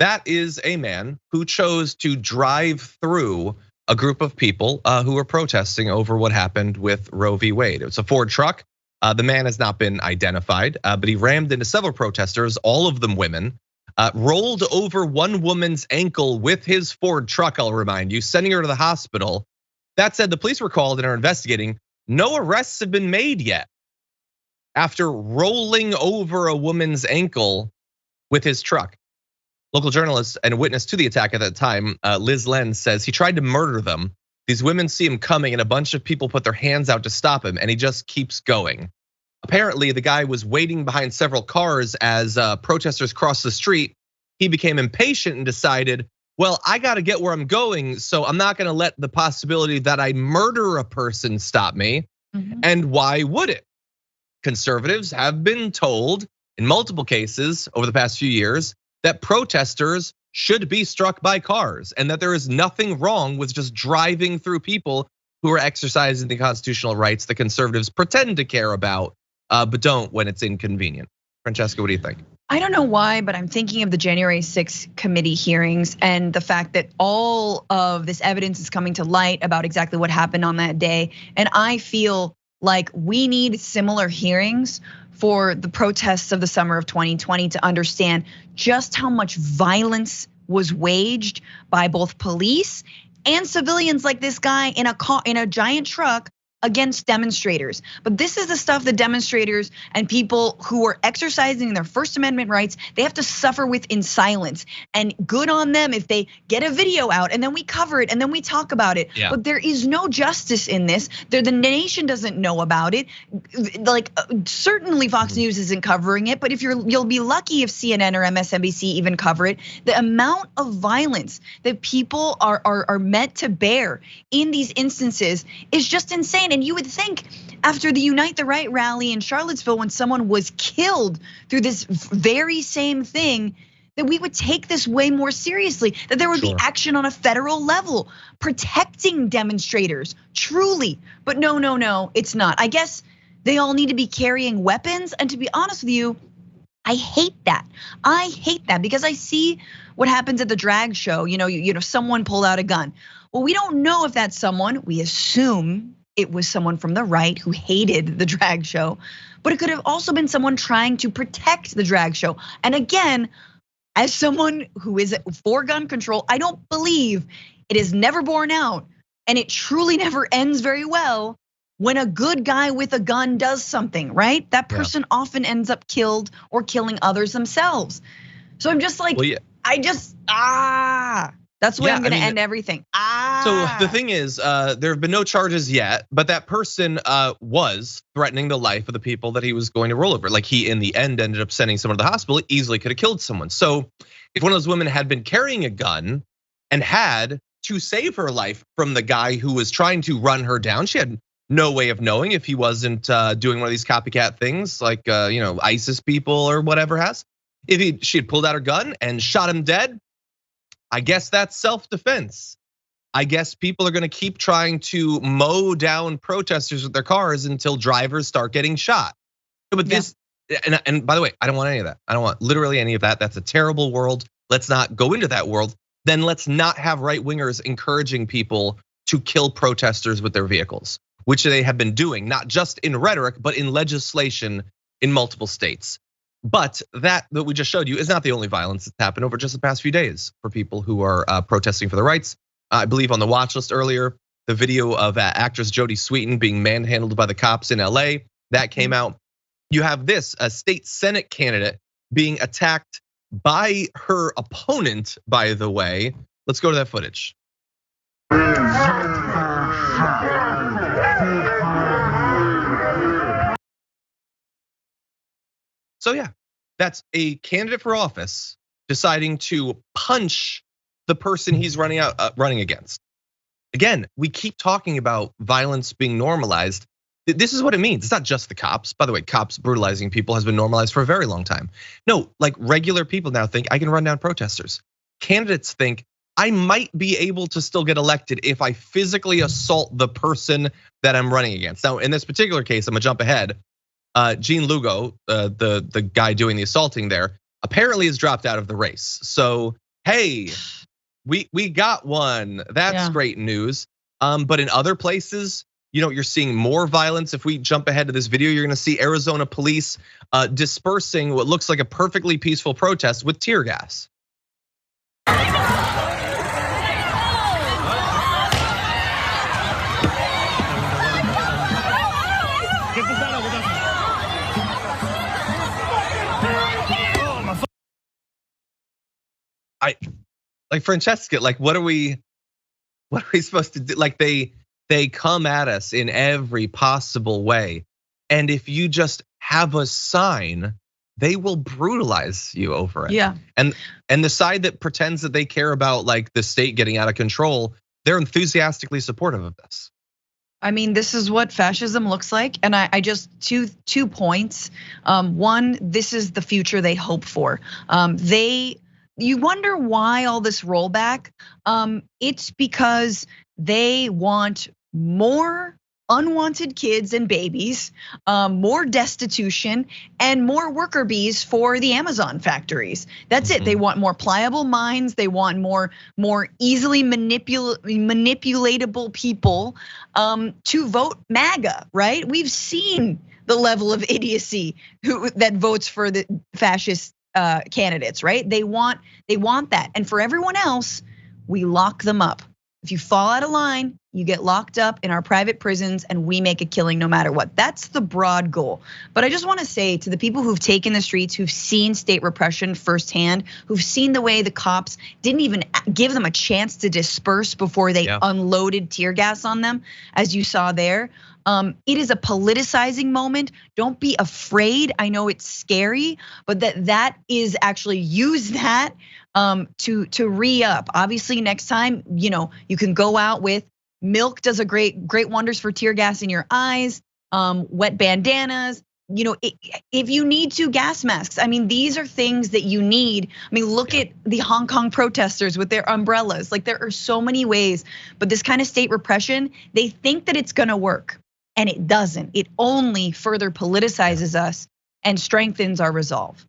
That is a man who chose to drive through a group of people who were protesting over what happened with Roe v. Wade. It was a Ford truck. The man has not been identified, but he rammed into several protesters, all of them women, rolled over one woman's ankle with his Ford truck, I'll remind you, sending her to the hospital. That said, the police were called and are investigating. No arrests have been made yet after rolling over a woman's ankle with his truck. Local journalist and a witness to the attack at that time, Lyz Lenz, says he tried to murder them. These women see him coming and a bunch of people put their hands out to stop him and he just keeps going. Apparently, the guy was waiting behind several cars as protesters crossed the street. He became impatient and decided, well, I gotta get where I'm going, so I'm not gonna let the possibility that I murder a person stop me. And why would it? Conservatives have been told in multiple cases over the past few years that protesters should be struck by cars and that there is nothing wrong with just driving through people who are exercising the constitutional rights that conservatives pretend to care about, but don't when it's inconvenient. Francesca, what do you think? I don't know why, but I'm thinking of the January 6th committee hearings and the fact that all of this evidence is coming to light about exactly what happened on that day. And I feel like we need similar hearings for the protests of the summer of 2020 to understand just how much violence was waged by both police and civilians like this guy in a giant truck against demonstrators. But this is the stuff that demonstrators and people who are exercising their First Amendment rights, they have to suffer with in silence. And good on them if they get a video out and then we cover it and then we talk about it. Yeah. But there is no justice in this. The nation doesn't know about it. Like certainly Fox News isn't covering it, but if you'll be lucky if CNN or MSNBC even cover it. The amount of violence that people are meant to bear in these instances is just insane. And you would think after the Unite the Right rally in Charlottesville, when someone was killed through this very same thing, that we would take this way more seriously, that there would be action on a federal level, protecting demonstrators, truly. But no, it's not. I guess they all need to be carrying weapons. And to be honest with you, I hate that. I hate that because I see what happens at the drag show. You know, someone pulled out a gun. Well, we don't know if that's someone, we assume it was someone from the right who hated the drag show, but it could have also been someone trying to protect the drag show. And again, as someone who is for gun control, I don't believe it is never borne out and it truly never ends very well when a good guy with a gun does something, right? That person often ends up killed or killing others themselves. So I'm just like, that's where I'm gonna end everything. So the thing is, there have been no charges yet, but that person was threatening the life of the people that he was going to roll over. Like he, in the end, ended up sending someone to the hospital. Easily could have killed someone. So if one of those women had been carrying a gun and had to save her life from the guy who was trying to run her down, she had no way of knowing if he wasn't doing one of these copycat things like ISIS people or whatever has. If she had pulled out her gun and shot him dead, I guess that's self-defense. I guess people are gonna keep trying to mow down protesters with their cars until drivers start getting shot. But this, and by the way, I don't want any of that. I don't want literally any of that. That's a terrible world. Let's not go into that world. Then let's not have right-wingers encouraging people to kill protesters with their vehicles, which they have been doing, not just in rhetoric, but in legislation in multiple states. But that we just showed you is not the only violence that's happened over just the past few days for people who are protesting for their rights. I believe on the watch list earlier, the video of actress Jodie Sweetin being manhandled by the cops in LA, that came out. You have this, a state Senate candidate being attacked by her opponent, by the way. Let's go to that footage. So yeah, that's a candidate for office deciding to punch the person he's running against. Again, we keep talking about violence being normalized. This is what it means. It's not just the cops. By the way, cops brutalizing people has been normalized for a very long time. No, like regular people now think I can run down protesters. Candidates think I might be able to still get elected if I physically assault the person that I'm running against. Now, in this particular case, I'm gonna jump ahead. Gene Lugo, the guy doing the assaulting there, apparently has dropped out of the race. So hey, we got one. That's great news. But in other places, you're seeing more violence. If we jump ahead to this video, you're gonna see Arizona police dispersing what looks like a perfectly peaceful protest with tear gas. Like Francesca, like what are we supposed to do? Like they come at us in every possible way. And if you just have a sign, they will brutalize you over it. Yeah. And the side that pretends that they care about like the state getting out of control, they're enthusiastically supportive of this. I mean, this is what fascism looks like. And I just, two points. One, this is the future they hope for. You wonder why all this rollback? It's because they want more unwanted kids and babies, more destitution, and more worker bees for the Amazon factories. That's it. They want more pliable minds. They want more easily manipulatable people to vote MAGA, right? We've seen the level of idiocy that votes for the fascist candidates, right? They want that. And for everyone else, we lock them up. If you fall out of line, you get locked up in our private prisons and we make a killing no matter what. That's the broad goal. But I just wanna say to the people who've taken the streets, who've seen state repression firsthand, who've seen the way the cops didn't even give them a chance to disperse before they unloaded tear gas on them, as you saw there. It is a politicizing moment. Don't be afraid. I know it's scary, but that is actually use that to re-up. Obviously, next time, you can go out with milk does a great wonders for tear gas in your eyes, wet bandanas. If you need to, gas masks. I mean, these are things that you need. I mean, look at the Hong Kong protesters with their umbrellas. Like there are so many ways, but this kind of state repression, they think that it's gonna work. And it doesn't. It only further politicizes us and strengthens our resolve.